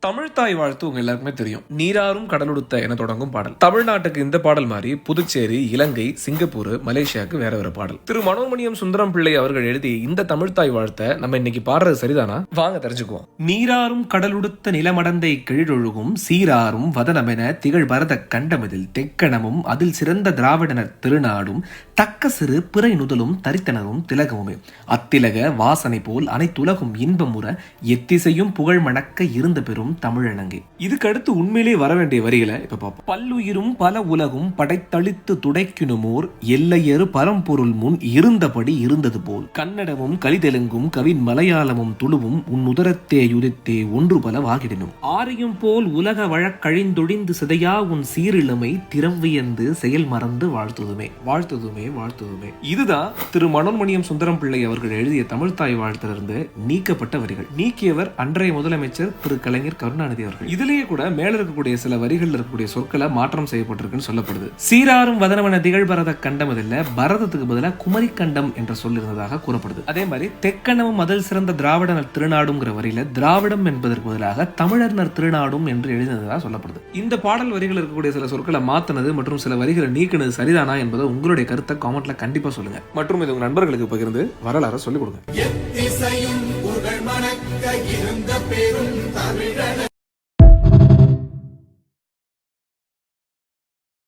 தமிழ் தாய் வாழ்த்து உங்க எல்லாருக்குமே தெரியும். நீராறும் கடலுடுத்த என தொடங்கும் பாடல். தமிழ்நாட்டுக்கு இந்த பாடல் மாதிரி புதுச்சேரி, இலங்கை, சிங்கப்பூர், மலேசியாவுக்கு வேற ஒரு பாடல். திரு மனோன்மணியம் சுந்தரம் பிள்ளை அவர்கள் எழுதி இந்த தமிழ் தாய் வாழ்த்த நம்ம இன்னைக்கு பாடுறது சரிதானா? வாங்க தெரிஞ்சுக்குவோம். நீராறும் கடலுடுத்த நிலமடந்தை கிழிழொழுகும் சீராறும் வதனமென திகழ் பரத கண்டமதில் தெக்கணமும் அதில் சிறந்த திராவிடனர் திருநாடும் தக்க சிறு பிறை நுதலும் தரித்தனரும் திலகமுமே அத்திலக வாசனை போல் அனைத்துலகும் இன்பமுற எத்திசையும் புகழ் மணக்க இருந்த பெரும் தமிழனங்கே. இதுக்கு அடுத்து உண்மையிலே வர வேண்டிய வரிகளை இப்ப பார்ப்போம். பல்லுயிரும் பல உலகும் படைத்தளித்து துடைக்கினுமோர் எல்லையறு பரம்பொருள் முன் இருந்தபடி இருந்தது போல் கன்னடமும் கலிதெலுங்கும் கவின் மலையாளமும் துளுவும் உன் உதரத்தே யுதித்தே ஒன்று பல வாகிடனும் ஆரியும் போல் உலக வழக்கழிந்தொழிந்து சிதையா உன் சீரிழமை திறவியந்து செயல் மறந்து வாழ்த்துதுமே வாழ்த்துதுமே வாழ்த்துதுமே. இதுதான் திரு மனோன்மணியம் சுந்தரம் பிள்ளை அவர்கள் எழுதிய தமிழ்தாய் வாழ்த்திலிருந்து நீக்கப்பட்ட வரிகள். நீக்கியவர் அன்றைய முதலமைச்சர் திரு கலைஞர் கருணாநிதி அவர்கள். இதுலயே கூட மேல இருக்கக்கூடிய சில வரிகள் இருக்கக்கூடிய சொற்களை மாற்றம் செய்யப்பட்டிருக்குன்னு சொல்லப்படுது. சீராரும் வதனவன திகழ்பரத கண்டமதில்ல பரதத்துக்கு பதிலாக குமரி கண்டம் என்ற சொல் இருந்ததாக கூறப்படுது. அதே மாதிரி தெக்கணமும் அதில் சிறந்த திராவிடனர் திருநாடுங்கிற வரியில திராவிடம் என்பதற்கு பதிலாக தமிழர்னர் திருநாடும் என்று எழுதினதாக சொல்லப்படுது. இந்த பாடல் வரிகள் இருக்கக்கூடிய சில சொற்களை மாத்தினது மற்றும் சில வரிகளை நீக்கினது சரிதானா என்பதை உங்களுடைய கருத்தை காமெண்ட்ல கண்டிப்பா சொல்லுங்க. மற்றும் இது உங்க நண்பர்களுக்கு பகிர்ந்து வரலாறு சொல்லிக் கொடுங்க.